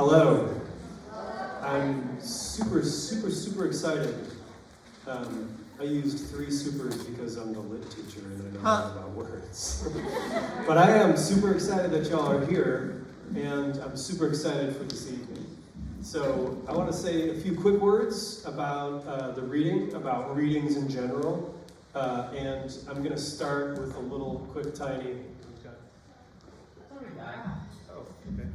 Hello. I'm super excited. I used 3 supers because I'm the lit teacher and I know a lot about words. But I am super excited that y'all are here, and I'm super excited for this evening. So I want to say a few quick words about the reading, about readings in general, and I'm going to start with a little quick tiny. Oh, okay.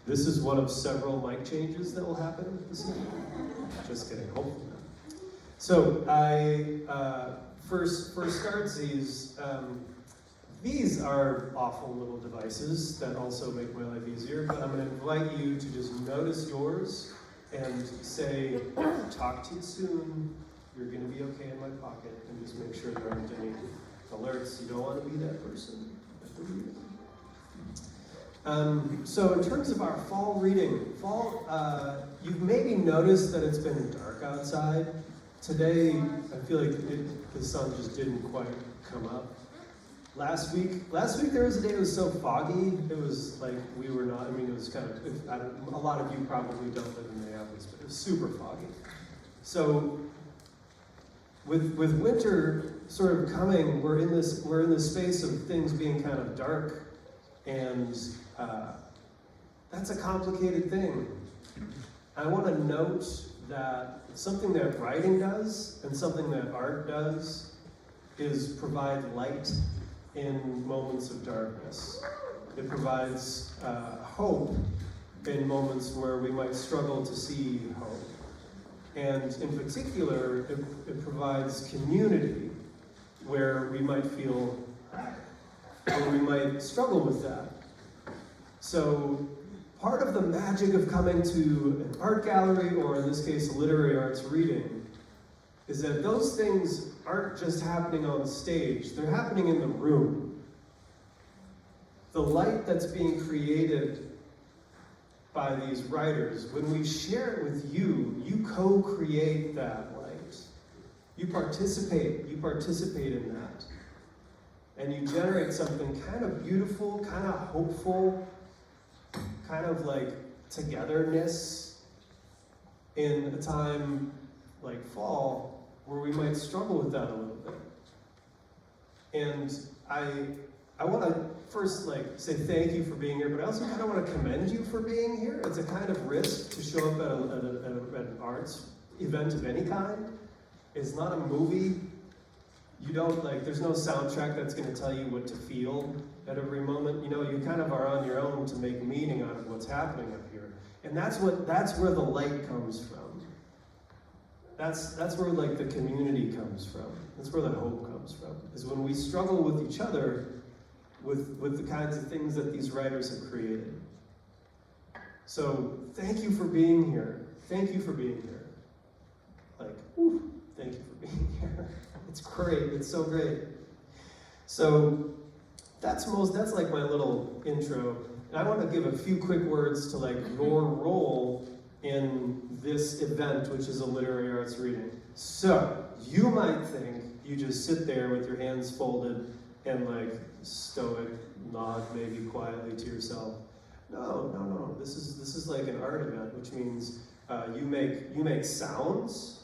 This is one of several mic changes that will happen this evening. Just kidding, hopefully not. So I for startsies, these are awful little devices that also make my life easier, but I'm going to invite you to just notice yours and say, talk to you soon, you're going to be okay in my pocket, and just make sure there aren't any alerts. You don't want to be that person at the reading. So in terms of our fall reading, you've maybe noticed that it's been dark outside. Today, I feel like the sun just didn't quite come up. Last week there was a day it was so foggy, it was like we were not, I mean it was kind of, a lot of you probably don't live in Minneapolis, but it was super foggy. So with winter sort of coming, we're in this space of things being kind of dark, and that's a complicated thing. I want to note that something that writing does and something that art does is provide light in moments of darkness. It provides hope in moments where we might struggle to see hope. And in particular, it provides community where we might feel, or we might struggle with that. So part of the magic of coming to an art gallery, or in this case, a literary arts reading, is that those things aren't just happening on stage, they're happening in the room. The light that's being created by these writers, when we share it with you, you co-create that light. You participate in that. And you generate something kind of beautiful, kind of hopeful, kind of like togetherness in a time like fall where we might struggle with that a little bit. And I want to first say thank you for being here, but I also kind of want to commend you for being here. It's a kind of risk to show up at an arts event of any kind. It's not a movie. You don't there's no soundtrack that's going to tell you what to feel at every moment. You know, you kind of are on your own to make meaning out of what's happening up here. And that's where the light comes from. That's where the community comes from. That's where the hope comes from. Is when we struggle with each other with the kinds of things that these writers have created. So thank you for being here. Thank you for being here. Thank you for being here. It's great. It's so great. So that's like my little intro. And I want to give a few quick words to your role in this event, which is a literary arts reading. So you might think you just sit there with your hands folded and stoic, nod maybe quietly to yourself. No. This is like an art event, which means you make sounds.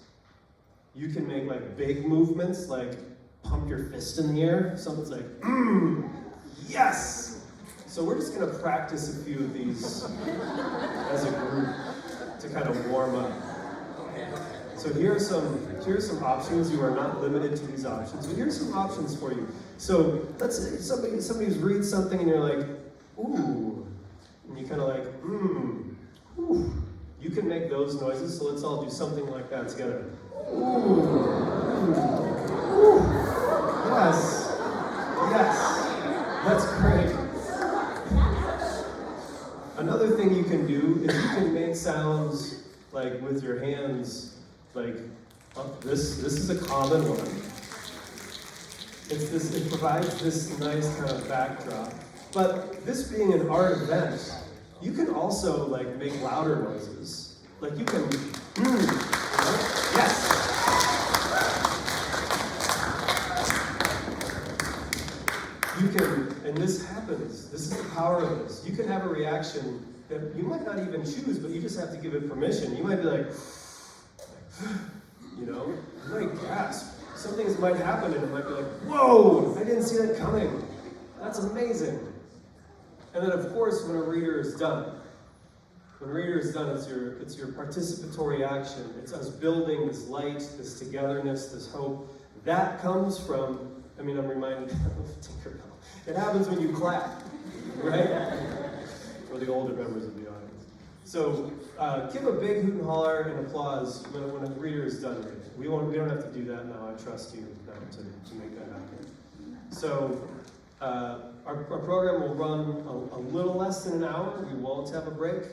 You can make big movements, like pump your fist in the air. Someone's like, yes! So we're just gonna practice a few of these as a group to kind of warm up. So here are some options. You are not limited to these options, but here's some options for you. So let's say somebody's reads something and you're like, ooh, and you kind of ooh. You can make those noises, so let's all do something like that together. Ooh. Ooh. Yes, that's great. Another thing you can do is you can make sounds with your hands, this is a common one. It provides this nice kind of backdrop. But this being an art event, you can also make louder noises. You can, yes. You can, and this happens happens. This is the power of this. You can have a reaction that you might not even choose, but you just have to give it permission. You might be like, you know, you might gasp. Some things might happen and it might be like, whoa, I didn't see that coming. That's amazing. And then of course, when a reader is done, it's your participatory action. It's us building this light, this togetherness, this hope. That comes from, I'm reminded of Tinkerbell. It happens when you clap, right? For the older members of the audience. So give a big hoot and holler and applause when a reader is done reading. We don't have to do that now. I trust you now to make that happen. So our program will run a little less than an hour. We won't have a break.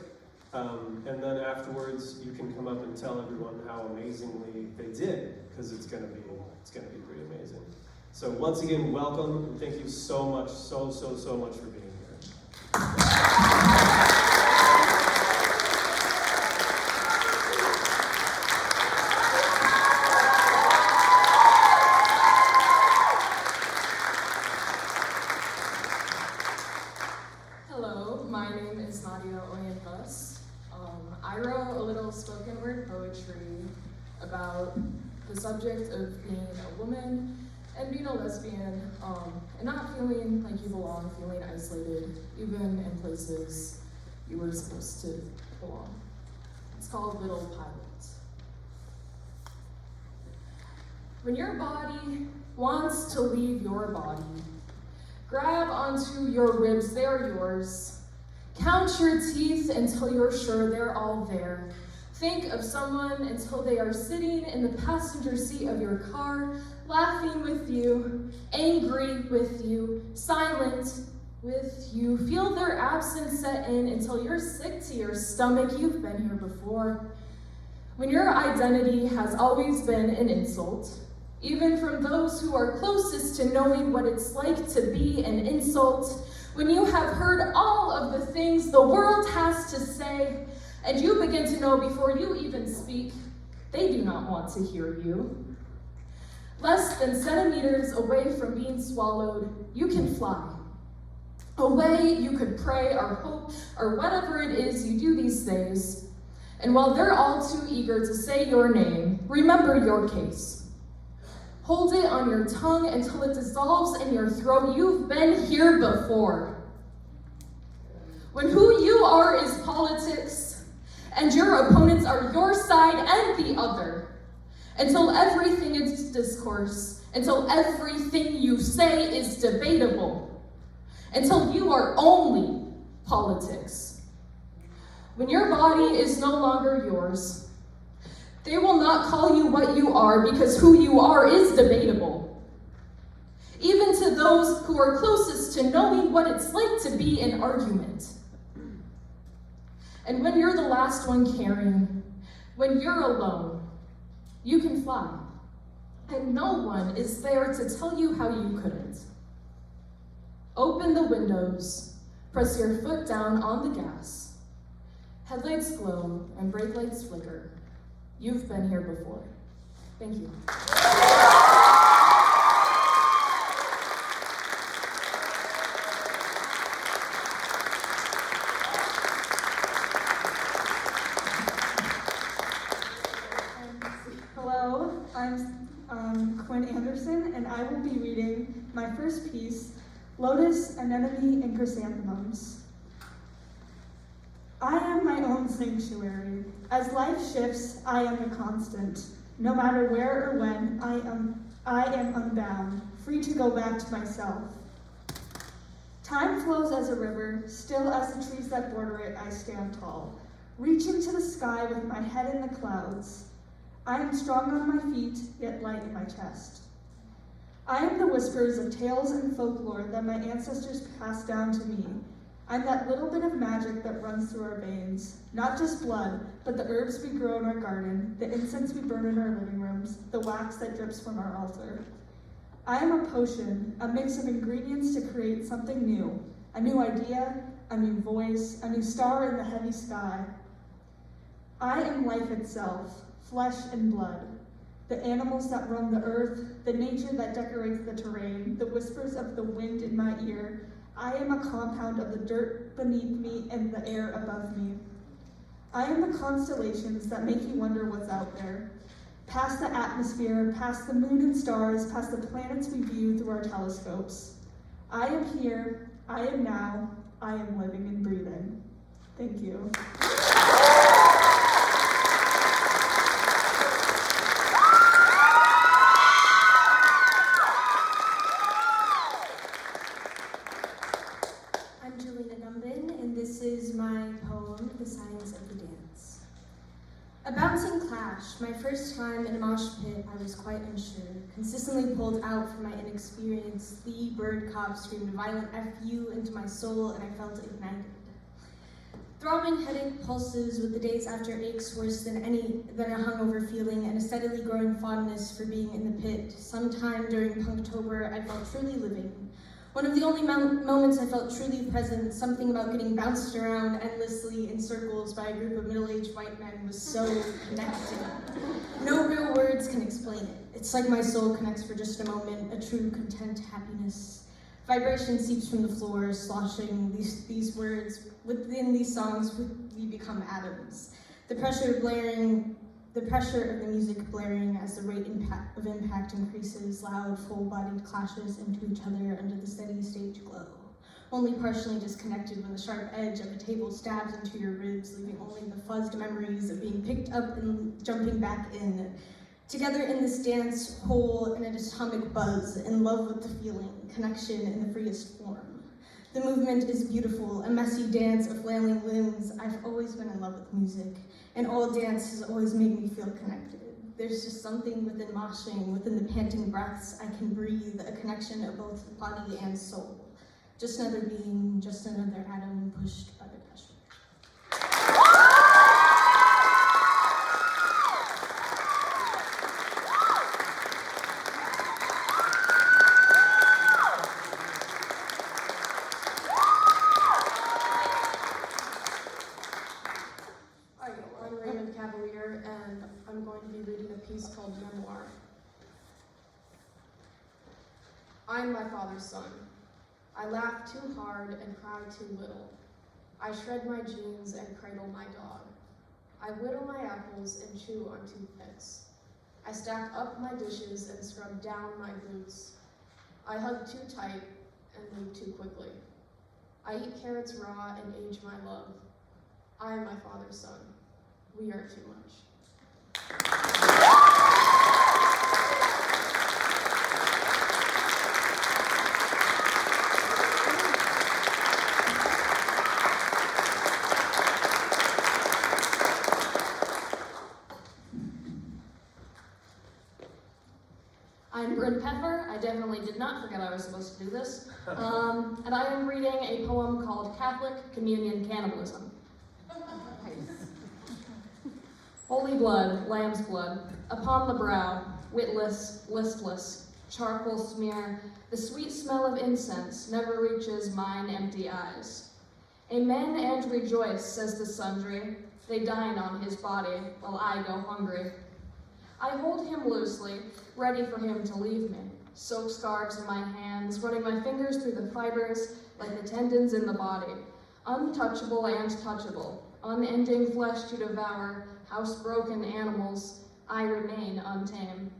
And then afterwards, you can come up and tell everyone how amazingly they did, because it's gonna be pretty amazing. So once again, welcome, and thank you so much, so much for being here. I wrote a little spoken word poetry about the subject of being a woman and being a lesbian, and not feeling like you belong, feeling isolated, even in places you were supposed to belong. It's called Little Pilot. When your body wants to leave your body, grab onto your ribs, they're yours. Count your teeth until you're sure they're all there. Think of someone until they are sitting in the passenger seat of your car, laughing with you, angry with you, silent with you. Feel their absence set in until you're sick to your stomach. You've been here before. When your identity has always been an insult, even from those who are closest to knowing what it's like to be an insult, when you have heard all of the things the world has to say, and you begin to know before you even speak, they do not want to hear you. Less than centimeters away from being swallowed, you can fly. Away you could pray or hope or whatever it is you do these days. And while they're all too eager to say your name, remember your case. Hold it on your tongue until it dissolves in your throat. You've been here before. When who you are is politics, and your opponents are your side and the other, until everything is discourse, until everything you say is debatable, until you are only politics. When your body is no longer yours, they will not call you what you are because who you are is debatable. Even to those who are closest to knowing what it's like to be in argument. And when you're the last one carrying, when you're alone, you can fly. And no one is there to tell you how you couldn't. Open the windows, press your foot down on the gas. Headlights glow and brake lights flicker. You've been here before. Thank you. Hello, I'm Quinn Anderson, and I will be reading my first piece, Lotus, Anemone, and Chrysanthemums. I am my own sanctuary. As life shifts, I am a constant. No matter where or when, I am unbound, free to go back to myself. Time flows as a river, still as the trees that border it, I stand tall, reaching to the sky with my head in the clouds. I am strong on my feet, yet light in my chest. I am the whispers of tales and folklore that my ancestors passed down to me. I'm that little bit of magic that runs through our veins. Not just blood, but the herbs we grow in our garden, the incense we burn in our living rooms, the wax that drips from our altar. I am a potion, a mix of ingredients to create something new. A new idea, a new voice, a new star in the heavy sky. I am life itself, flesh and blood. The animals that roam the earth, the nature that decorates the terrain, the whispers of the wind in my ear, I am a compound of the dirt beneath me and the air above me. I am the constellations that make you wonder what's out there. Past the atmosphere, past the moon and stars, past the planets we view through our telescopes. I am here, I am now, I am living and breathing. Thank you. And this is my poem, The Science of the Dance. A bouncing clash, my first time in a mosh pit, I was quite unsure. Consistently pulled out from my inexperience, the bird cop screamed a violent F-U into my soul, and I felt ignited. Throbbing headache pulses with the days after aches worse than a hungover feeling, and a steadily growing fondness for being in the pit. Sometime during Punktober, I felt truly living. One of the only moments I felt truly present, something about getting bounced around endlessly in circles by a group of middle-aged white men was so connecting. No real words can explain it. It's like my soul connects for just a moment, a true content happiness. Vibration seeps from the floor, sloshing these words. Within these songs, we become atoms. The pressure of the music blaring as the rate of impact increases, loud, full-bodied clashes into each other under the steady stage glow. Only partially disconnected when the sharp edge of a table stabs into your ribs, leaving only the fuzzed memories of being picked up and jumping back in. Together in this dance, whole in an atomic buzz, in love with the feeling, connection in the freest form. The movement is beautiful, a messy dance of flailing limbs. I've always been in love with music, and all dance has always made me feel connected. There's just something within moshing, within the panting breaths I can breathe, a connection of both body and soul. Just another being, just another atom pushed by the pressure. And I'm going to be reading a piece called Memoir. I'm my father's son. I laugh too hard and cry too little. I shred my jeans and cradle my dog. I whittle my apples and chew on toothpicks. I stack up my dishes and scrub down my boots. I hug too tight and move too quickly. I eat carrots raw and age my love. I am my father's son. We are too much. I'm Bryn Peffer. I definitely did not forget I was supposed to do this. And I am reading a poem called Catholic Communion Cannibalism. Holy blood, lamb's blood, upon the brow, witless, listless, charcoal smear, the sweet smell of incense never reaches mine empty eyes. Amen and rejoice, says the sundry, they dine on his body, while I go hungry. I hold him loosely, ready for him to leave me, silk scarves in my hands, running my fingers through the fibers like the tendons in the body, untouchable and touchable, unending flesh to devour, housebroken animals, I remain untamed.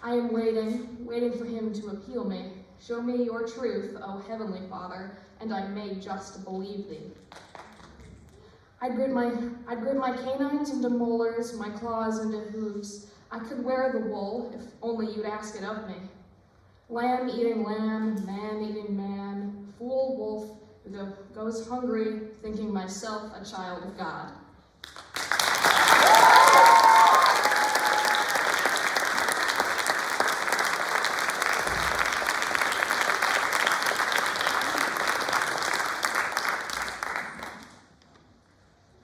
I am waiting for him to appeal me. Show me your truth, O Heavenly Father, and I may just believe thee. I'd grid my canines into molars, my claws into hooves. I could wear the wool, if only you'd ask it of me. Lamb eating lamb, man eating man, fool wolf who goes hungry, thinking myself a child of God.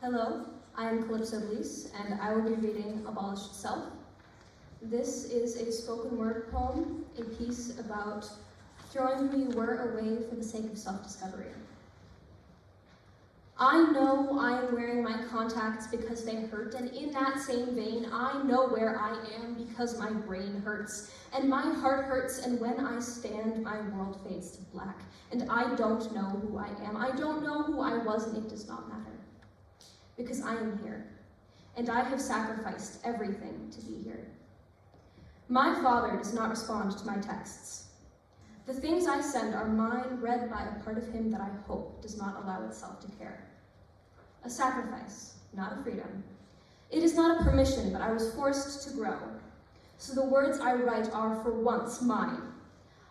Hello, I am Calypso Blease, and I will be reading Abolished Self. This is a spoken word poem, a piece about throwing who you were away for the sake of self-discovery. I know I am wearing my contacts because they hurt, and in that same vein, I know where I am because my brain hurts, and my heart hurts, and when I stand, my world fades to black, and I don't know who I am. I don't know who I was, and it does not matter, because I am here, and I have sacrificed everything to be here. My father does not respond to my texts. The things I send are mine, read by a part of him that I hope does not allow itself to care. A sacrifice, not a freedom. It is not a permission, but I was forced to grow. So the words I write are for once mine.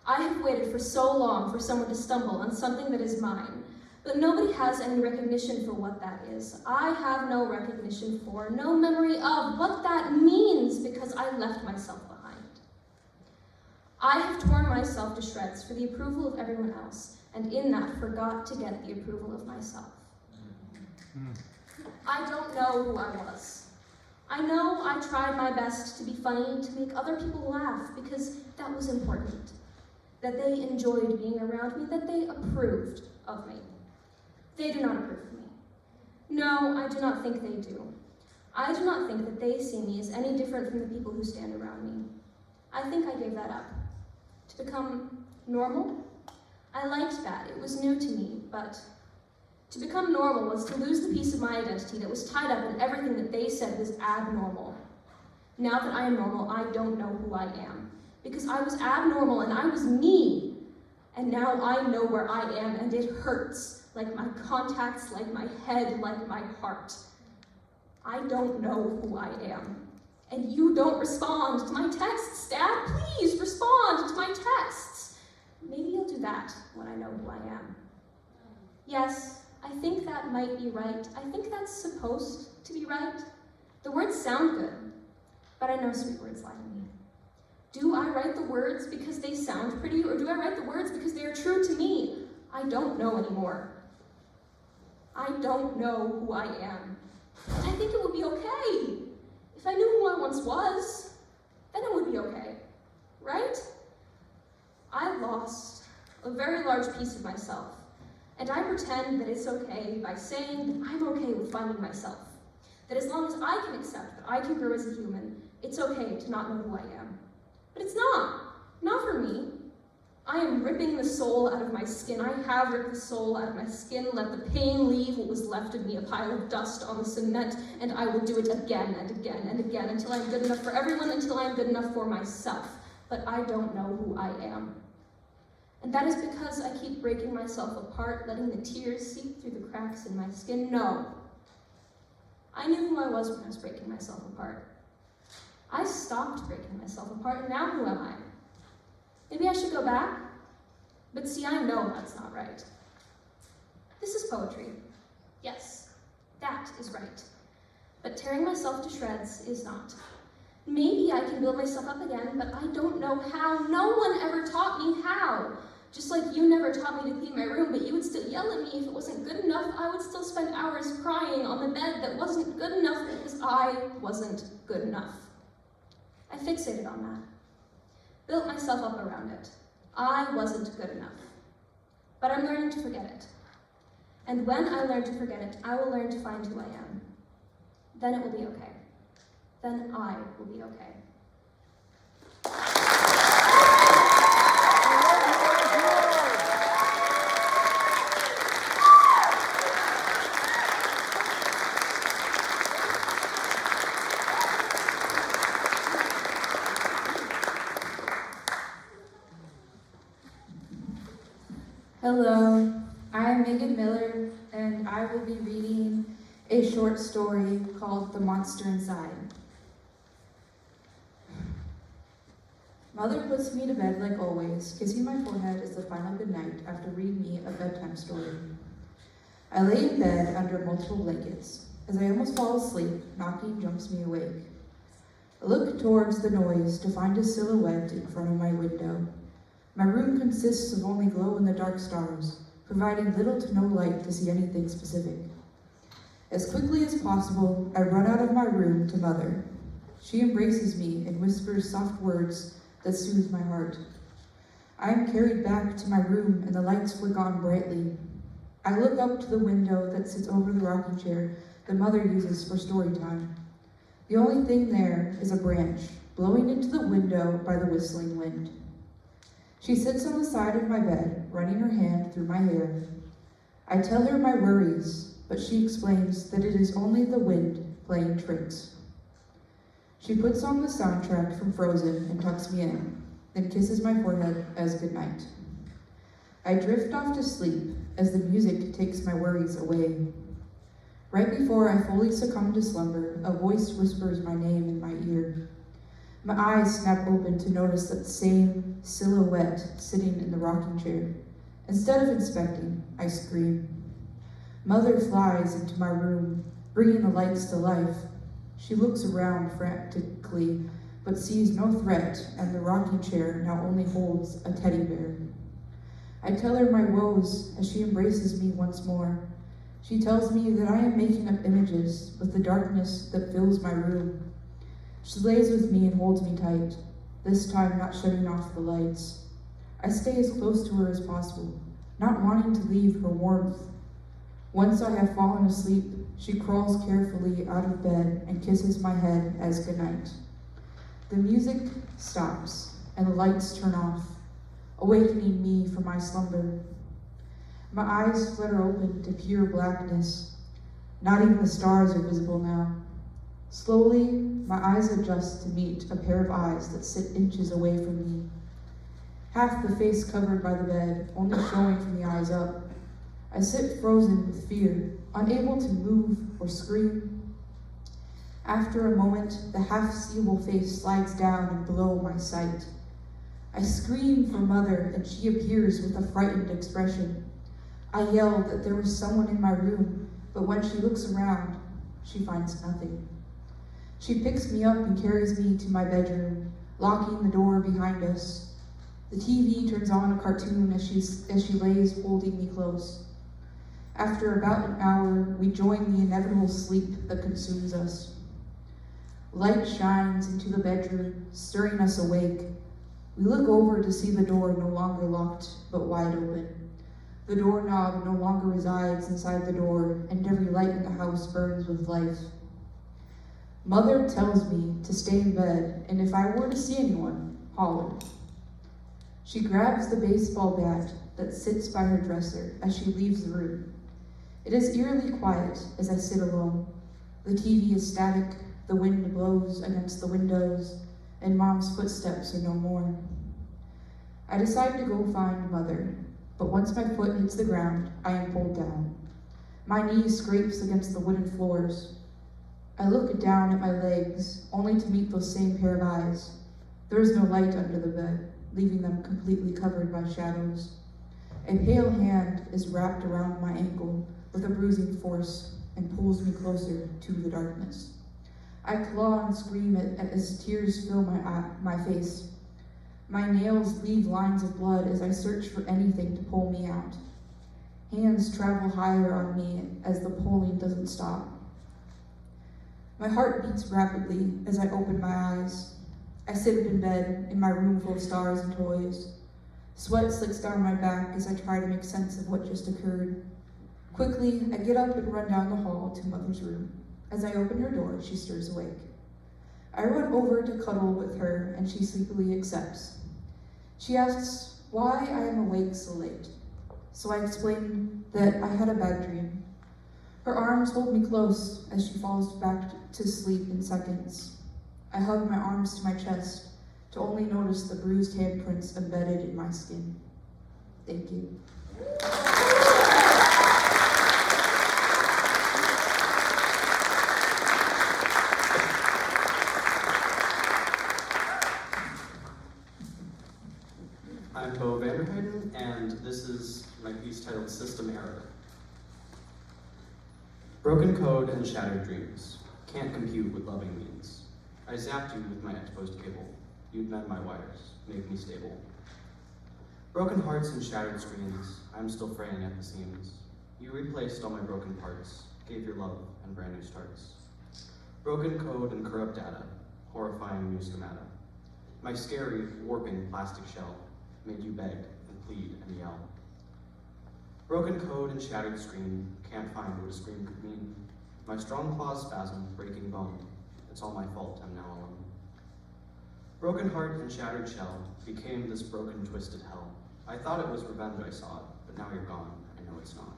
I have waited for so long for someone to stumble on something that is mine, but nobody has any recognition for what that is. I have no recognition for, no memory of what that means because I left myself behind. I have torn myself to shreds for the approval of everyone else, and in that forgot to get the approval of myself. I don't know who I was. I know I tried my best to be funny, to make other people laugh, because that was important. That they enjoyed being around me, that they approved of me. They do not approve of me. No, I do not think they do. I do not think that they see me as any different from the people who stand around me. I think I gave that up. To become normal? I liked that. It was new to me, but to become normal was to lose the piece of my identity that was tied up in everything that they said was abnormal. Now that I am normal, I don't know who I am, because I was abnormal and I was me. And now I know where I am, and it hurts, like my contacts, like my head, like my heart. I don't know who I am. And you don't respond to my texts, Dad. Please respond to my texts. Maybe you'll do that when I know who I am. Yes, I think that might be right. I think that's supposed to be right. The words sound good, but I know sweet words lie to me. Do I write the words because they sound pretty, or do I write the words because they are true to me? I don't know anymore. I don't know who I am. But I think it would be okay. If I knew who I once was, then it would be okay, right? I lost a very large piece of myself, and I pretend that it's okay by saying that I'm okay with finding myself. That as long as I can accept that I can grow as a human, it's okay to not know who I am. But it's not for me. I am ripping the soul out of my skin. I have ripped the soul out of my skin, let the pain leave what was left of me, a pile of dust on the cement, and I will do it again and again and again until I'm good enough for everyone, until I'm good enough for myself. But I don't know who I am. And that is because I keep breaking myself apart, letting the tears seep through the cracks in my skin. No. I knew who I was when I was breaking myself apart. I stopped breaking myself apart, and now who am I? Maybe I should go back? But see, I know that's not right. This is poetry. Yes, that is right. But tearing myself to shreds is not. Maybe I can build myself up again, but I don't know how. No one ever taught me how. Just like you never taught me to clean my room, but you would still yell at me if it wasn't good enough. I would still spend hours crying on the bed that wasn't good enough because I wasn't good enough. I fixated on that. Built myself up around it. I wasn't good enough. But I'm learning to forget it. And when I learn to forget it, I will learn to find who I am. Then it will be okay. Then I will be okay. Hello, I'm Megan Miller, and I will be reading a short story called The Monster Inside. Mother puts me to bed like always, kissing my forehead as the final goodnight after reading me a bedtime story. I lay in bed under multiple blankets. As I almost fall asleep, knocking jumps me awake. I look towards the noise to find a silhouette in front of my window. My room consists of only glow-in-the-dark stars, providing little to no light to see anything specific. As quickly as possible, I run out of my room to Mother. She embraces me and whispers soft words that soothe my heart. I am carried back to my room and the lights flicker on brightly. I look up to the window that sits over the rocking chair that Mother uses for story time. The only thing there is a branch blowing into the window by the whistling wind. She sits on the side of my bed, running her hand through my hair. I tell her my worries, but she explains that it is only the wind playing tricks. She puts on the soundtrack from Frozen and tucks me in, then kisses my forehead as goodnight. I drift off to sleep as the music takes my worries away. Right before I fully succumb to slumber, a voice whispers my name in my ear. My eyes snap open to notice that same silhouette sitting in the rocking chair. Instead of inspecting, I scream. Mother flies into my room, bringing the lights to life. She looks around frantically, but sees no threat, and the rocking chair now only holds a teddy bear. I tell her my woes as she embraces me once more. She tells me that I am making up images with the darkness that fills my room. She lays with me and holds me tight, this time not shutting off the lights. I stay as close to her as possible, not wanting to leave her warmth. Once I have fallen asleep, she crawls carefully out of bed and kisses my head as goodnight. The music stops and the lights turn off, awakening me from my slumber. My eyes flutter open to pure blackness. Not even the stars are visible now. Slowly, my eyes adjust to meet a pair of eyes that sit inches away from me. Half the face covered by the bed, only showing from the eyes up. I sit frozen with fear, unable to move or scream. After a moment, the half-seeable face slides down and below my sight. I scream for Mother, and she appears with a frightened expression. I yell that there was someone in my room, but when she looks around, she finds nothing. She picks me up and carries me to my bedroom, locking the door behind us. The TV turns on a cartoon as she lays holding me close. After about an hour, we join the inevitable sleep that consumes us. Light shines into the bedroom, stirring us awake. We look over to see the door no longer locked, but wide open. The doorknob no longer resides inside the door, and every light in the house burns with life. Mother tells me to stay in bed, and if I were to see anyone, holler. She grabs the baseball bat that sits by her dresser as she leaves the room. It is eerily quiet as I sit alone. The TV is static, the wind blows against the windows, and Mom's footsteps are no more. I decide to go find Mother, but once my foot hits the ground, I am pulled down. My knee scrapes against the wooden floors. I look down at my legs, only to meet those same pair of eyes. There is no light under the bed, leaving them completely covered by shadows. A pale hand is wrapped around my ankle with a bruising force and pulls me closer to the darkness. I claw and scream as tears fill my face. My nails leave lines of blood as I search for anything to pull me out. Hands travel higher on me as the pulling doesn't stop. My heart beats rapidly as I open my eyes. I sit up in bed in my room full of stars and toys. Sweat slicks down my back as I try to make sense of what just occurred. Quickly, I get up and run down the hall to Mother's room. As I open her door, she stirs awake. I run over to cuddle with her, and she sleepily accepts. She asks why I am awake so late. So I explain that I had a bad dream. Her arms hold me close as she falls back to sleep in seconds. I hug my arms to my chest to only notice the bruised handprints embedded in my skin. Thank you. I'm Bo Vanderheyden, and this is my piece titled System Error. Broken code and shattered dreams. Can't compute what loving means. I zapped you with my exposed cable. You'd mend my wires, make me stable. Broken hearts and shattered screens. I'm still fraying at the seams. You replaced all my broken parts, gave your love and brand new starts. Broken code and corrupt data, horrifying new schemata. My scary, warping plastic shell made you beg and plead and yell. Broken code and shattered screen, can't find what a scream could mean. My strong claws spasm, breaking bone. It's all my fault, I'm now alone. Broken heart and shattered shell became this broken, twisted hell. I thought it was revenge I sought, but now you're gone, I know it's not.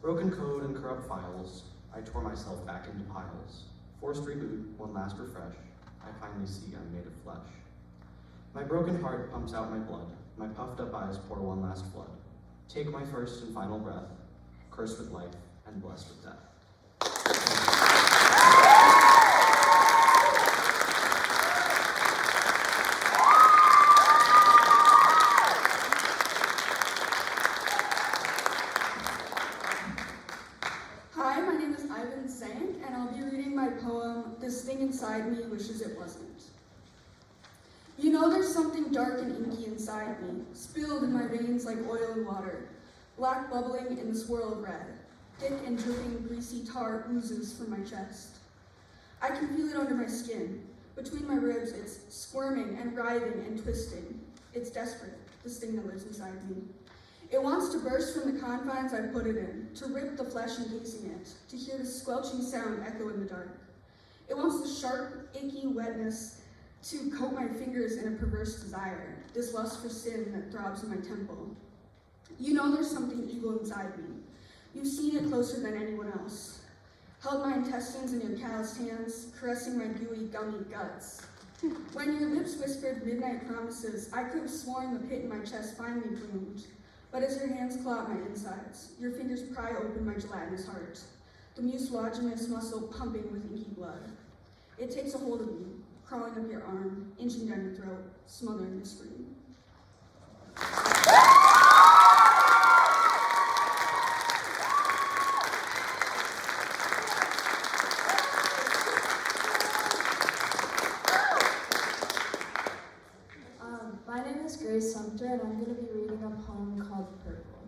Broken code and corrupt files, I tore myself back into piles. Forced reboot, one last refresh, I finally see I'm made of flesh. My broken heart pumps out my blood, my puffed up eyes pour one last flood. Take my first and final breath, cursed with life and blessed with death. Hi, my name is Ivan Zank, and I'll be reading my poem, This Thing Inside Me Wishes It Wasn't. You know there's something dark and inky inside me, spilled in my veins like oil and water, black bubbling in the swirl of red. Thick and dripping greasy tar oozes from my chest. I can feel it under my skin. Between my ribs, it's squirming and writhing and twisting. It's desperate, this thing that lives inside me. It wants to burst from the confines I put it in, to rip the flesh encasing it, to hear the squelching sound echo in the dark. It wants the sharp, icky wetness to coat my fingers in a perverse desire, this lust for sin that throbs in my temple. You know there's something evil inside me. You've seen it closer than anyone else. Held my intestines in your calloused hands, caressing my gooey, gummy guts. When your lips whispered midnight promises, I could have sworn the pit in my chest finally bloomed. But as your hands claw at my insides, your fingers pry open my gelatinous heart, the mucilaginous muscle pumping with inky blood. It takes a hold of you, crawling up your arm, inching down your throat, smothering the scream. My name is Grace Sumter, and I'm going to be reading a poem called Purple.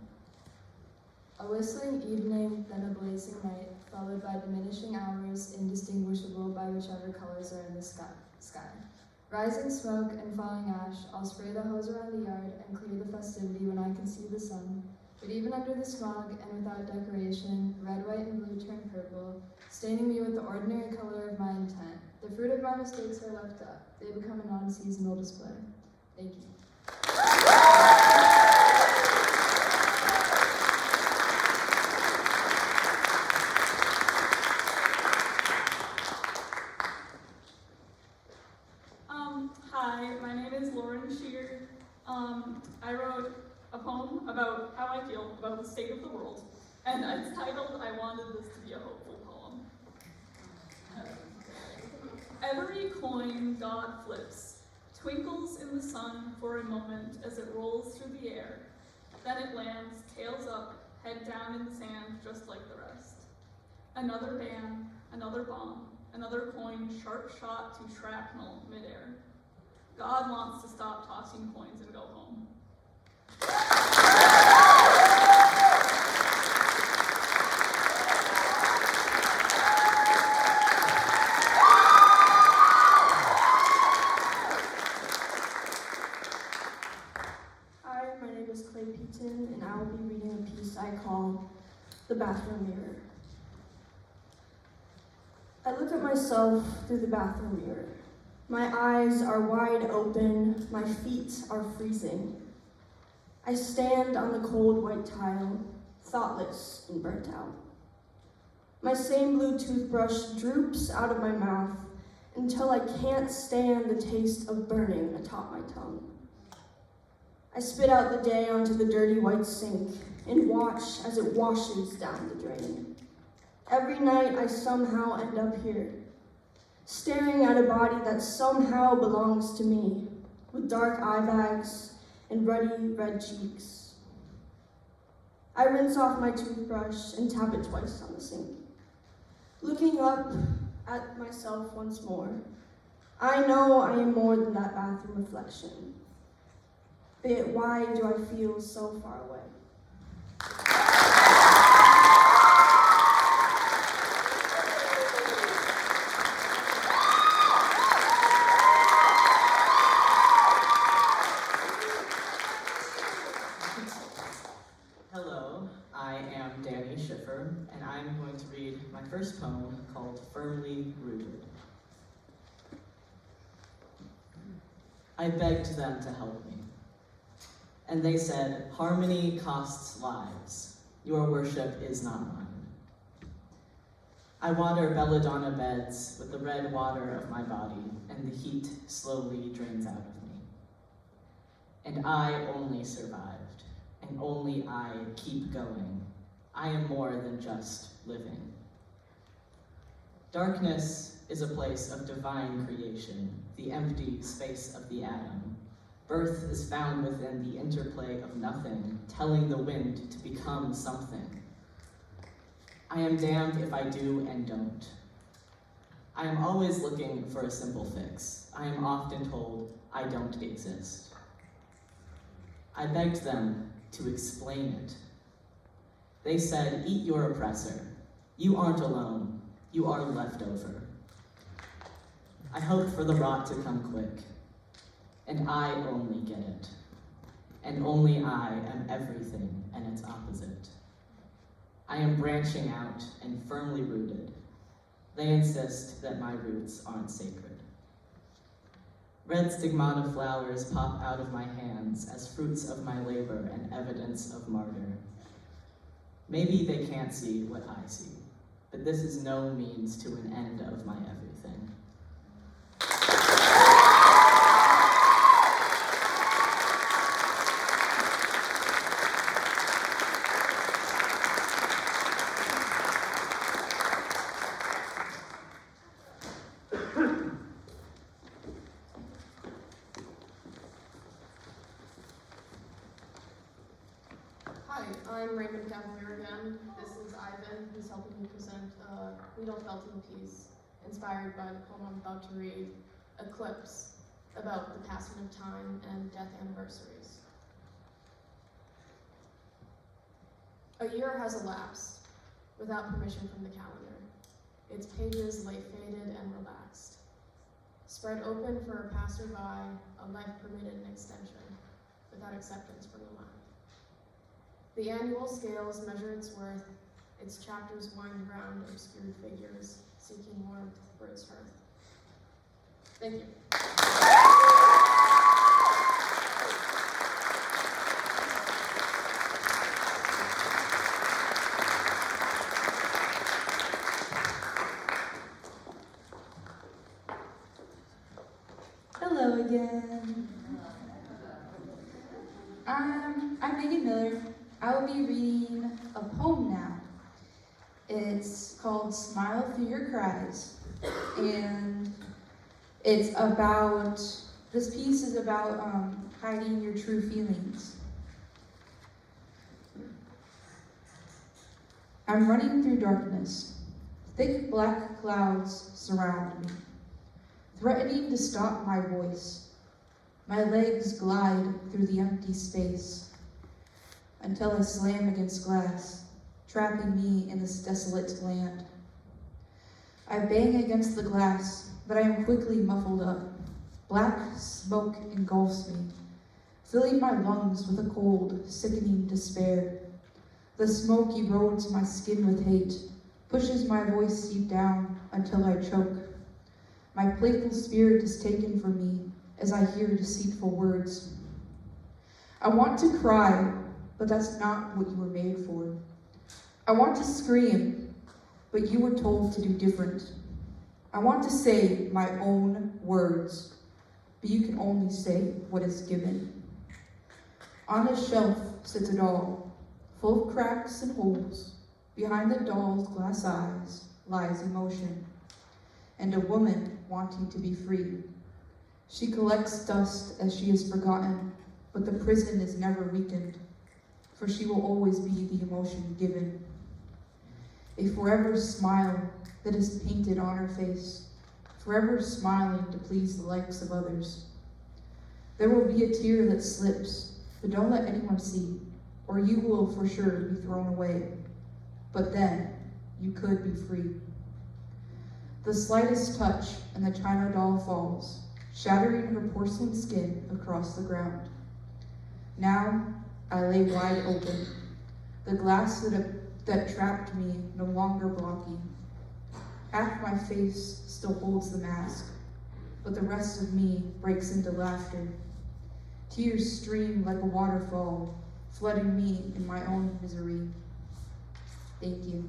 A whistling evening, then a blazing night, followed by diminishing hours, indistinguishable by whichever colors are in the sky. Rising smoke and falling ash, I'll spray the hose around the yard and clear the festivity when I can see the sun. But even under the smog and without decoration, red, white, and blue turn purple, staining me with the ordinary color of my intent. The fruit of my mistakes are left up. They become a non-seasonal display. Thank you. Hi, my name is Lauren Shear. I wrote a poem about how I feel about the state of the world, and it's titled, I Wanted This to Be a Hopeful Poem. Every coin God flips twinkles in the sun for a moment as it rolls through the air. Then it lands, tails up, head down in the sand, just like the rest. Another bam, another bomb, another coin sharp shot to shrapnel midair. God wants to stop tossing coins and go home. Hi, my name is Clay Peaton, and I will be reading a piece I call The Bathroom Mirror. I look at myself through the bathroom mirror. My eyes are wide open, my feet are freezing. I stand on the cold white tile, thoughtless and burnt out. My same blue toothbrush droops out of my mouth until I can't stand the taste of burning atop my tongue. I spit out the day onto the dirty white sink and watch as it washes down the drain. Every night I somehow end up here, staring at a body that somehow belongs to me, with dark eye bags and ruddy red cheeks. I rinse off my toothbrush and tap it twice on the sink. Looking up at myself once more, I know I am more than that bathroom reflection. But why do I feel so far away? Hello, first poem called Firmly Rooted. I begged them to help me, and they said, harmony costs lives. Your worship is not mine. I water belladonna beds with the red water of my body, and the heat slowly drains out of me. And I only survived, and only I keep going. I am more than just living. Darkness is a place of divine creation, the empty space of the atom. Birth is found within the interplay of nothing, telling the wind to become something. I am damned if I do and don't. I am always looking for a simple fix. I am often told I don't exist. I begged them to explain it. They said, eat your oppressor. You aren't alone. You are leftover. I hope for the rot to come quick, and I only get it. And only I am everything and its opposite. I am branching out and firmly rooted. They insist that my roots aren't sacred. Red stigmata flowers pop out of my hands as fruits of my labor and evidence of martyr. Maybe they can't see what I see, but this is no means to an end of my everything. Hi, I'm Raymond Cavalier again. This is Ivan, who's helping me present a Guido Felton piece inspired by the poem I'm about to read, Eclipse, about the passing of time and death anniversaries. A year has elapsed without permission from the calendar. Its pages lay faded and relaxed. Spread open for a passerby, a life permitted an extension, without acceptance from the mind. The annual scales measure its worth, its chapters wind round obscured figures, seeking warmth for its hearth. Thank you. Hello again. I'm Megan Miller. I will be reading a poem now. It's called Smile Through Your Cries. And it's about, this piece is about hiding your true feelings. I'm running through darkness. Thick black clouds surround me, threatening to stop my voice. My legs glide through the empty space until I slam against glass, trapping me in this desolate land. I bang against the glass, but I am quickly muffled up. Black smoke engulfs me, filling my lungs with a cold, sickening despair. The smoke erodes my skin with hate, pushes my voice deep down until I choke. My playful spirit is taken from me as I hear deceitful words. I want to cry, but that's not what you were made for. I want to scream, but you were told to do different. I want to say my own words, but you can only say what is given. On a shelf sits a doll, full of cracks and holes. Behind the doll's glass eyes lies emotion, and a woman wanting to be free. She collects dust as she is forgotten, but the prison is never weakened, for she will always be the emotion given. A forever smile that is painted on her face, forever smiling to please the likes of others. There will be a tear that slips, but don't let anyone see, or you will for sure be thrown away. But then, you could be free. The slightest touch and the china doll falls, shattering her porcelain skin across the ground. Now, I lay wide open, the glass that trapped me no longer blocking, Half my face still holds the mask, but the rest of me breaks into laughter. Tears stream like a waterfall, flooding me in my own misery. Thank you.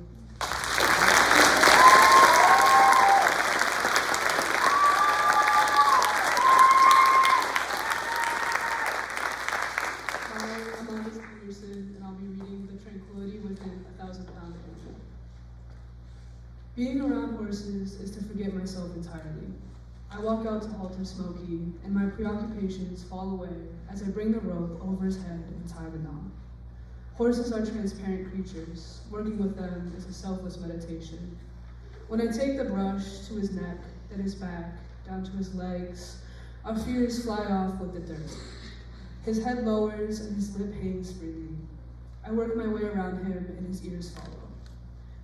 And I'll be reading The Tranquility Within a 1,000-Pound Animal. Being around horses is to forget myself entirely. I walk out to halter Smokey, and my preoccupations fall away as I bring the rope over his head and tie the knot. Horses are transparent creatures. Working with them is a selfless meditation. When I take the brush to his neck, then his back, down to his legs, our fears fly off with the dirt. His head lowers and his lip hangs freely. I work my way around him and his ears follow.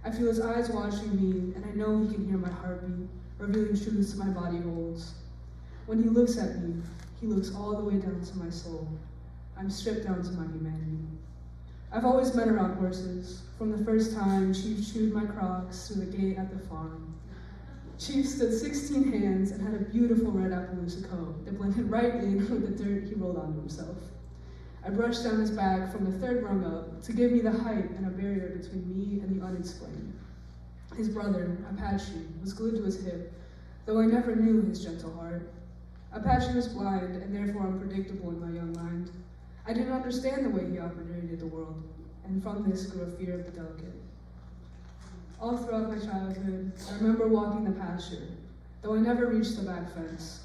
I feel his eyes watching me, and I know he can hear my heartbeat, revealing truths my body holds. When he looks at me, he looks all the way down to my soul. I'm stripped down to my humanity. I've always been around horses, from the first time Chief chewed my Crocs through the gate at the farm. Chief stood 16 hands and had a beautiful red Appaloosa coat that blended right in with the dirt he rolled onto himself. I brushed down his back from the third rung up to give me the height and a barrier between me and the unexplained. His brother, Apache, was glued to his hip, though I never knew his gentle heart. Apache was blind and therefore unpredictable in my young mind. I didn't understand the way he operated the world, and from this grew a fear of the delicate. All throughout my childhood, I remember walking the pasture, though I never reached the back fence.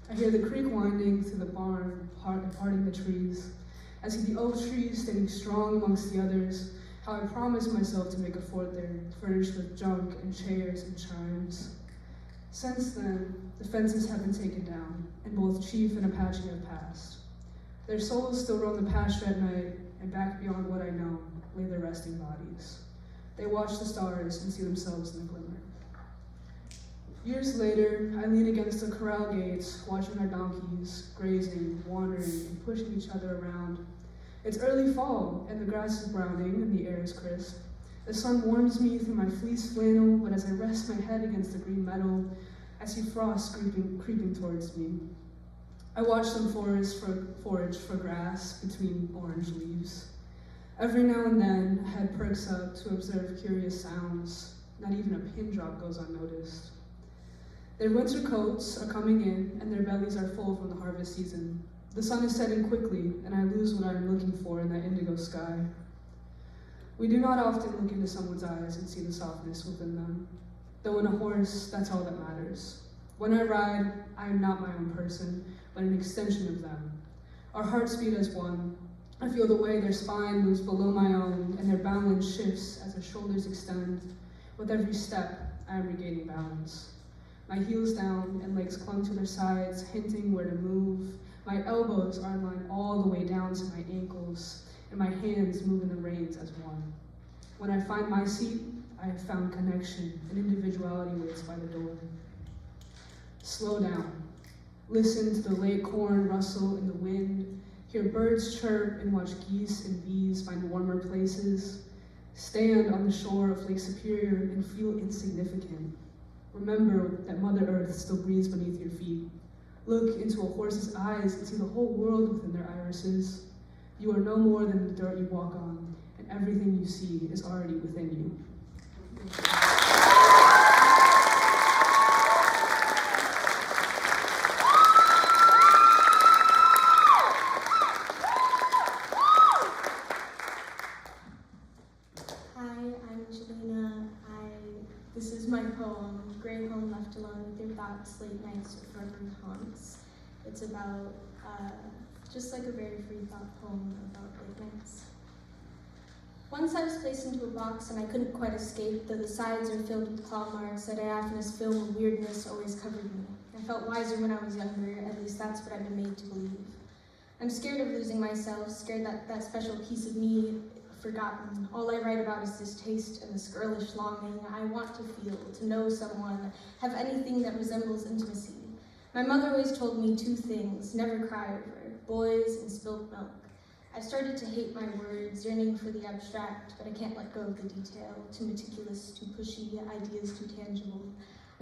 I hear the creek winding through the barn, parting the trees. I see the oak trees standing strong amongst the others, how I promised myself to make a fort there, furnished with junk and chairs and chimes. Since then, the fences have been taken down, and both Chief and Apache have passed. Their souls still roam the pasture at night, and back beyond what I know lay their resting bodies. They watch the stars and see themselves in the glimmer. Years later, I lean against the corral gates, watching our donkeys, grazing, wandering, and pushing each other around. It's early fall, and the grass is browning, and the air is crisp. The sun warms me through my fleece flannel, but as I rest my head against the green meadow, I see frost creeping towards me. I watch them forage for grass between orange leaves. Every now and then, a head perks up to observe curious sounds. Not even a pin drop goes unnoticed. Their winter coats are coming in, and their bellies are full from the harvest season. The sun is setting quickly, and I lose what I am looking for in that indigo sky. We do not often look into someone's eyes and see the softness within them. Though in a horse, that's all that matters. When I ride, I am not my own person, but an extension of them. Our hearts beat as one. I feel the way their spine moves below my own, and their balance shifts as their shoulders extend. With every step, I am regaining balance. My heels down and legs clung to their sides, hinting where to move. My elbows are aligned all the way down to my ankles, and my hands move in the reins as one. When I find my seat, I have found connection, and individuality waits by the door. Slow down. Listen to the late corn rustle in the wind, hear birds chirp and watch geese and bees find warmer places. Stand on the shore of Lake Superior and feel insignificant. Remember that Mother Earth still breathes beneath your feet. Look into a horse's eyes and see the whole world within their irises. You are no more than the dirt you walk on, and everything you see is already within you. This is my poem, Gray Home Left Alone with Your Thoughts, Late Nights with Reverend Haunts. It's about, just like a very free thought poem about late nights. Once I was placed into a box and I couldn't quite escape, though the sides are filled with claw marks, a diaphanous film of weirdness always covered me. I felt wiser when I was younger, at least that's what I've been made to believe. I'm scared of losing myself, scared that that special piece of me forgotten. All I write about is this taste and this girlish longing. I want to feel, to know someone, have anything that resembles intimacy. My mother always told me two things, never cry over, boys and spilt milk. I've started to hate my words, yearning for the abstract, but I can't let go of the detail. Too meticulous, too pushy, ideas too tangible.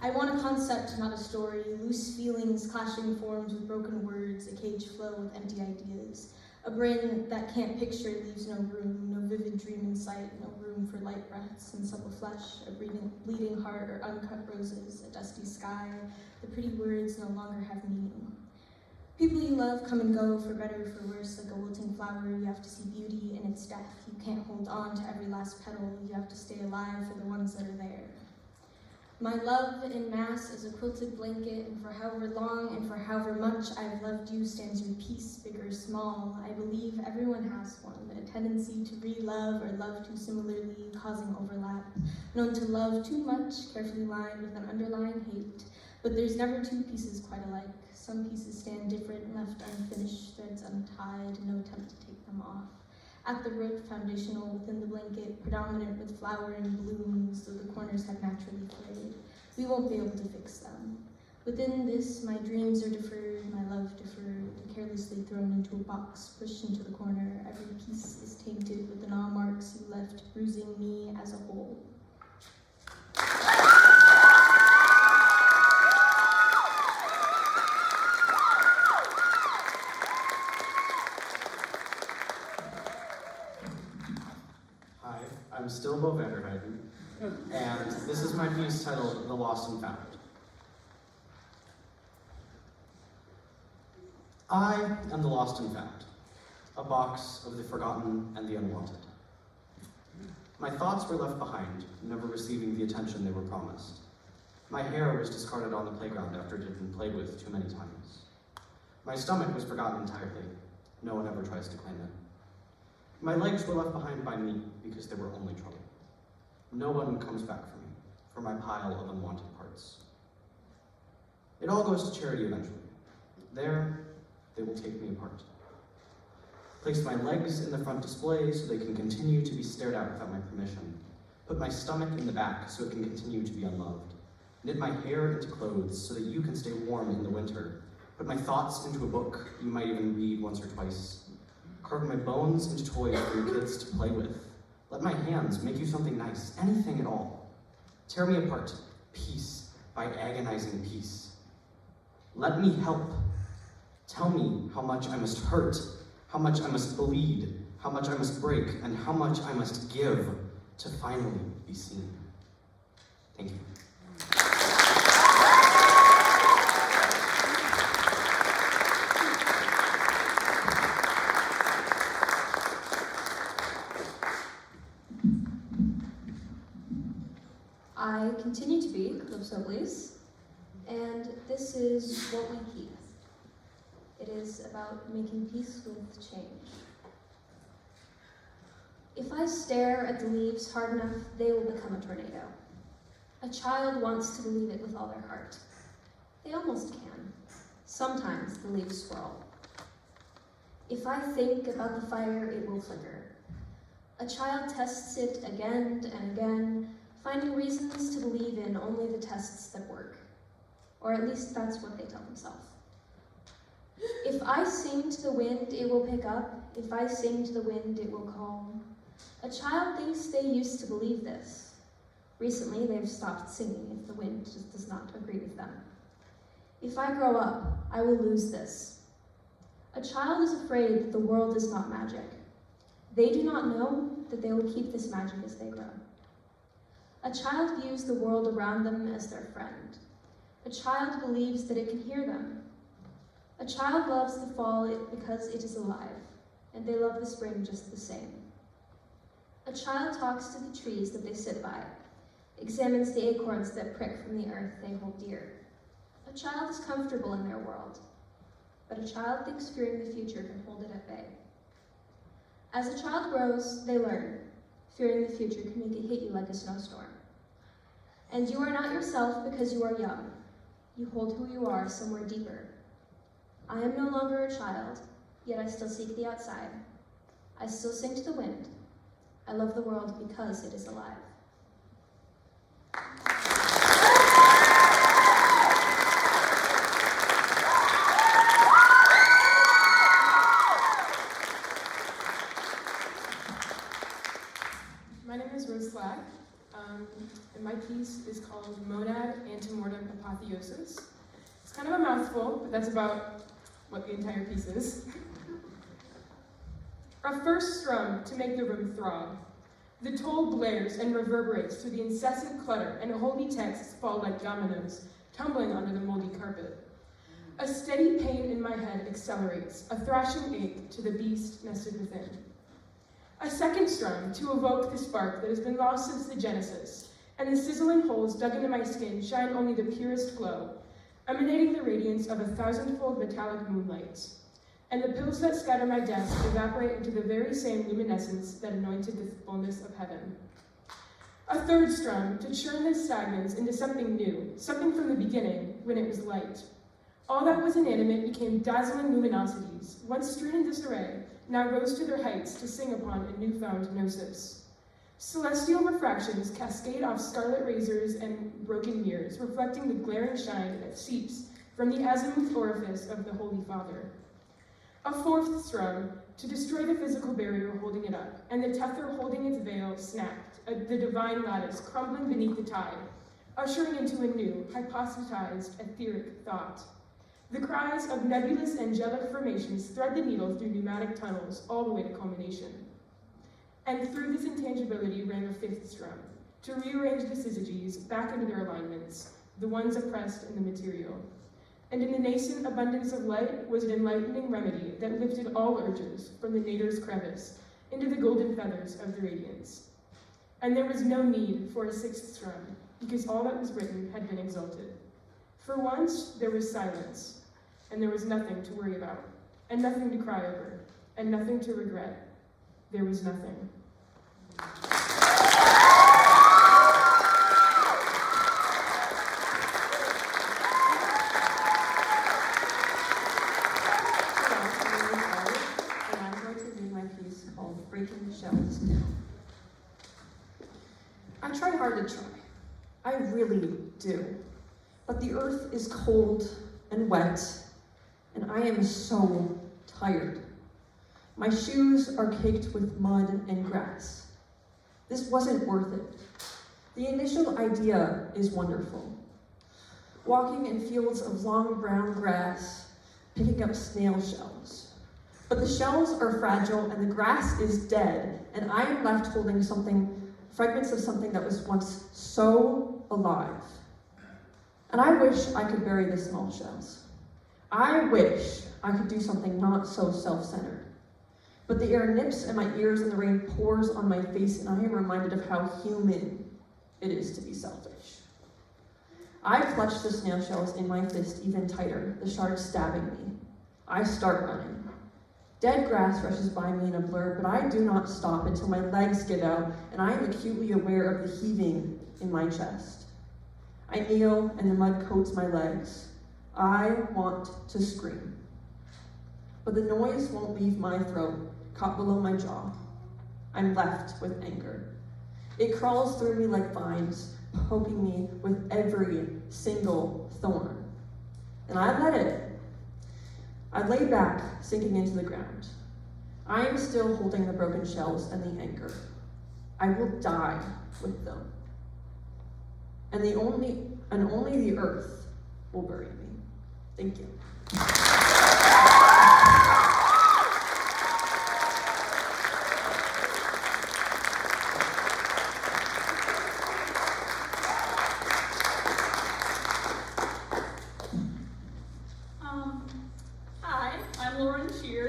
I want a concept, not a story, loose feelings, clashing forms with broken words, a cage flow with empty ideas. A brain that can't picture leaves no room, no vivid dream in sight, no room for light breaths and supple flesh, a bleeding heart or uncut roses, a dusty sky. The pretty words no longer have meaning. People you love come and go, for better or for worse, like a wilting flower. You have to see beauty in its death. You can't hold on to every last petal. You have to stay alive for the ones that are there. My love in mass is a quilted blanket, and for however long and for however much I've loved you stands your peace, big or small. I believe everyone has one, a tendency to re-love or love too similarly, causing overlap. Known to love too much, carefully lined with an underlying hate. But there's never two pieces quite alike. Some pieces stand different, left unfinished, threads untied, no attempt to take them off. At the root, foundational within the blanket, predominant with flowering blooms, though the corners have naturally frayed. We won't be able to fix them. Within this, my dreams are deferred, my love deferred, carelessly thrown into a box, pushed into the corner. Every piece is tainted with the gnaw marks you left, bruising me as a whole. I'm still Bo Vanderheiden, and this is my piece titled The Lost and Found. I am the lost and found, a box of the forgotten and the unwanted. My thoughts were left behind, never receiving the attention they were promised. My hair was discarded on the playground after it had been played with too many times. My stomach was forgotten entirely. No one ever tries to claim it. My legs were left behind by me because they were only trouble. No one comes back for me, for my pile of unwanted parts. It all goes to charity eventually. There, they will take me apart. Place my legs in the front display so they can continue to be stared at without my permission. Put my stomach in the back so it can continue to be unloved. Knit my hair into clothes so that you can stay warm in the winter. Put my thoughts into a book you might even read once or twice. Carve my bones into toys for your kids to play with. Let my hands make you something nice, anything at all. Tear me apart, piece by agonizing piece. Let me help. Tell me how much I must hurt, how much I must bleed, how much I must break, and how much I must give to finally be seen. Thank you. I continue to be Calypso Bliss, and this is what we keep. It is about making peace with change. If I stare at the leaves hard enough, they will become a tornado. A child wants to believe it with all their heart. They almost can. Sometimes the leaves swirl. If I think about the fire, it will flicker. A child tests it again and again, finding reasons to believe in only the tests that work. Or at least that's what they tell themselves. If I sing to the wind, it will pick up. If I sing to the wind, it will calm. A child thinks they used to believe this. Recently, they've stopped singing if the wind just does not agree with them. If I grow up, I will lose this. A child is afraid that the world is not magic. They do not know that they will keep this magic as they grow. A child views the world around them as their friend. A child believes that it can hear them. A child loves the fall because it is alive, and they love the spring just the same. A child talks to the trees that they sit by, examines the acorns that prick from the earth they hold dear. A child is comfortable in their world, but a child thinks fearing the future can hold it at bay. As a child grows, they learn. Fearing the future can make it hit you like a snowstorm. And you are not yourself because you are young. You hold who you are somewhere deeper. I am no longer a child, yet I still seek the outside. I still sing to the wind. I love the world because it is alive. and my piece is called Monad Antemortem Apotheosis. It's kind of a mouthful, but that's about what the entire piece is. A first strum to make the room throb. The toll blares and reverberates through the incessant clutter, and holy texts fall like dominoes, tumbling onto the moldy carpet. A steady pain in my head accelerates, a thrashing ache to the beast nested within. A second strum to evoke the spark that has been lost since the Genesis, and the sizzling holes dug into my skin shine only the purest glow, emanating the radiance of 1,000-fold metallic moonlights. And the pills that scatter my desk evaporate into the very same luminescence that anointed the fullness of heaven. A third strum to churn the stagnance into something new, something from the beginning when it was light. All that was inanimate became dazzling luminosities, once strewn in disarray, now rose to their heights to sing upon a newfound gnosis. Celestial refractions cascade off scarlet razors and broken mirrors, reflecting the glaring shine that seeps from the azimuth orifice of the Holy Father. A fourth strum to destroy the physical barrier holding it up, and the tether holding its veil snapped, the divine lattice crumbling beneath the tide, ushering into a new, hypostatized, etheric thought. The cries of nebulous angelic formations thread the needle through pneumatic tunnels all the way to culmination. And through this intangibility rang a fifth strum, to rearrange the syzygies back into their alignments, the ones oppressed in the material. And in the nascent abundance of light was an enlightening remedy that lifted all urges from the nadir's crevice into the golden feathers of the radiance. And there was no need for a sixth strum, because all that was written had been exalted. For once, there was silence, and there was nothing to worry about, and nothing to cry over, and nothing to regret. There was nothing. Shells down. I try hard to try. I really do. But the earth is cold and wet, and I am so tired. My shoes are caked with mud and grass. This wasn't worth it. The initial idea is wonderful. Walking in fields of long brown grass, picking up snail shells. But the shells are fragile and the grass is dead, and I am left holding fragments of something that was once so alive. And I wish I could bury the small shells. I wish I could do something not so self-centered. But the air nips in my ears and the rain pours on my face, and I am reminded of how human it is to be selfish. I clutch the snail shells in my fist even tighter, the shards stabbing me. I start running. Dead grass rushes by me in a blur, but I do not stop until my legs give out and I am acutely aware of the heaving in my chest. I kneel and the mud coats my legs. I want to scream. But the noise won't leave my throat, caught below my jaw. I'm left with anger. It crawls through me like vines, poking me with every single thorn. And I let it. I lay back, sinking into the ground. I am still holding the broken shells and the anger. I will die with them. And only the earth will bury me. Thank you.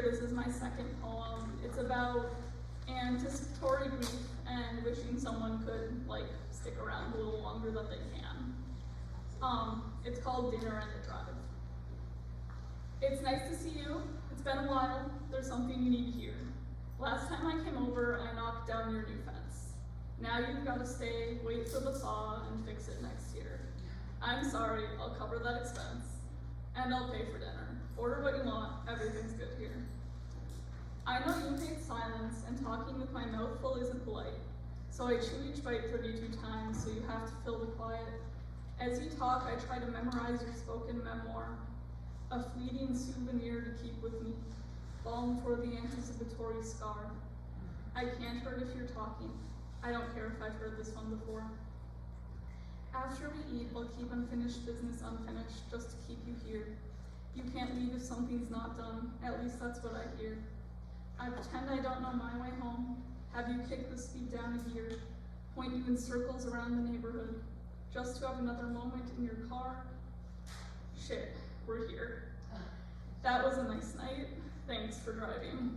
This is my second poem. It's about anticipatory grief and wishing someone could stick around a little longer than they can. It's called Dinner and the Drive. It's nice to see you. It's been a while. There's something you need to hear. Last time I came over, I knocked down your new fence. Now you've got to stay, wait for the thaw, and fix it next year. I'm sorry, I'll cover that expense. And I'll pay for dinner. Order what you want, everything's good here. I know you hate silence, and talking with my mouth full isn't polite. So I chew each bite 32 times, so you have to fill the quiet. As you talk, I try to memorize your spoken memoir, a fleeting souvenir to keep with me, balm for the anticipatory scar. I can't hurt if you're talking. I don't care if I've heard this one before. After we eat, we'll keep unfinished business unfinished just to keep you here. You can't leave if something's not done. At least that's what I hear. I pretend I don't know my way home, have you kick the speed down a gear, point you in circles around the neighborhood, just to have another moment in your car. Shit, we're here. That was a nice night. Thanks for driving.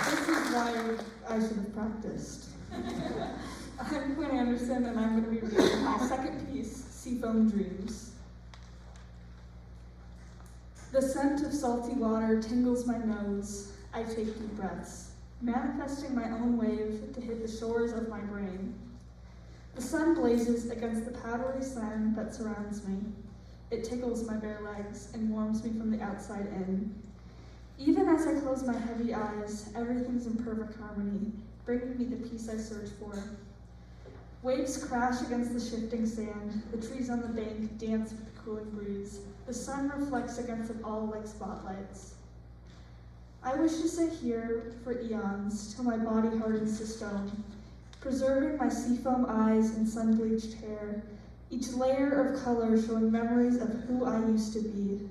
This is why I should have practiced. I'm Quinn Anderson, and I'm going to be reading my second piece, Seafoam Dreams. The scent of salty water tingles my nose. I take deep breaths, manifesting my own wave to hit the shores of my brain. The sun blazes against the powdery sand that surrounds me. It tickles my bare legs and warms me from the outside in. Even as I close my heavy eyes, everything's in perfect harmony, bringing me the peace I search for. Waves crash against the shifting sand. The trees on the bank dance with the cooling breeze. The sun reflects against it all like spotlights. I wish to sit here for eons, till my body hardens to stone, preserving my seafoam eyes and sun-bleached hair, each layer of color showing memories of who I used to be.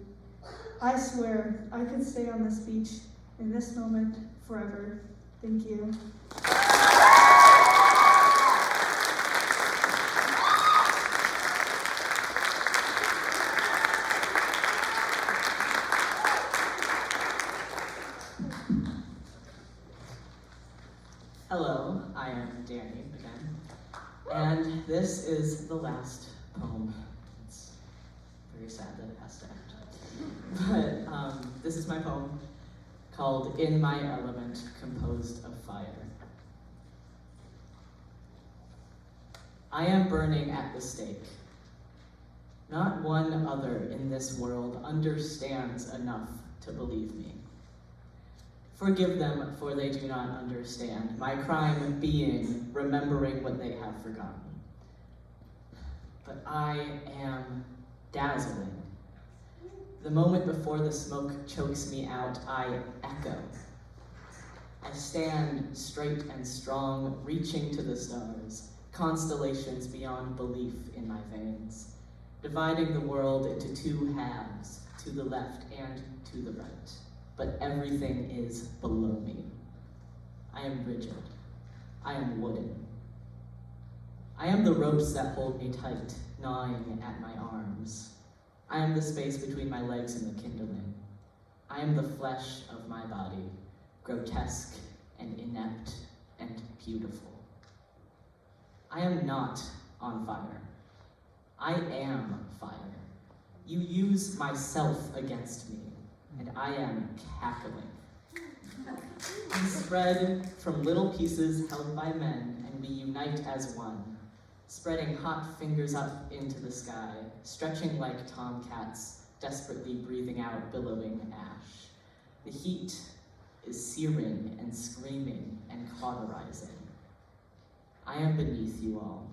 I swear I could stay on this beach in this moment forever. Thank you. Hello, I am Danny again, and this is the last poem. It's very sad that it has to end. But this is my poem called In My Element, composed of fire. I am burning at the stake. Not one other in this world understands enough to believe me. Forgive them, for they do not understand, my crime being remembering what they have forgotten. But I am dazzling. The moment before the smoke chokes me out, I echo. I stand straight and strong, reaching to the stars, constellations beyond belief in my veins, dividing the world into two halves, to the left and to the right. But everything is below me. I am rigid. I am wooden. I am the ropes that hold me tight, gnawing at my arms. I am the space between my legs and the kindling. I am the flesh of my body, grotesque and inept and beautiful. I am not on fire. I am fire. You use myself against me, and I am cackling. We spread from little pieces held by men, and we unite as one, spreading hot fingers up into the sky, stretching like tomcats, desperately breathing out billowing ash. The heat is searing and screaming and cauterizing. I am beneath you all.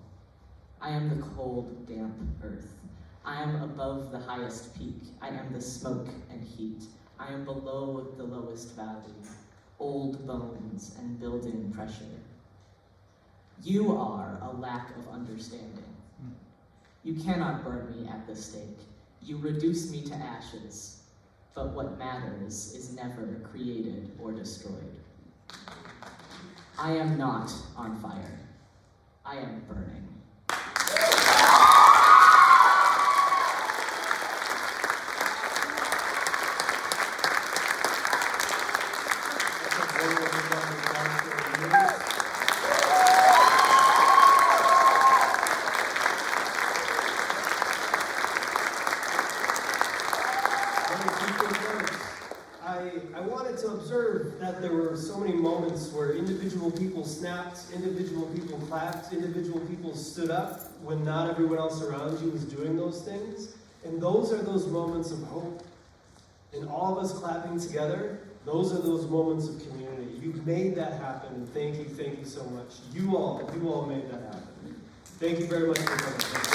I am the cold, damp earth. I am above the highest peak. I am the smoke and heat. I am below the lowest valley, old bones and building pressure. You are a lack of understanding. You cannot burn me at the stake. You reduce me to ashes, but what matters is never created or destroyed. I am not on fire. I am burning. I wanted to observe that there were so many moments where individual people snapped, individual people clapped, individual people stood up when not everyone else around you was doing those things. And those are those moments of hope and all of us clapping together, those are those moments of community. You've made that happen, and thank you so much. You all made that happen. Thank you very much for coming.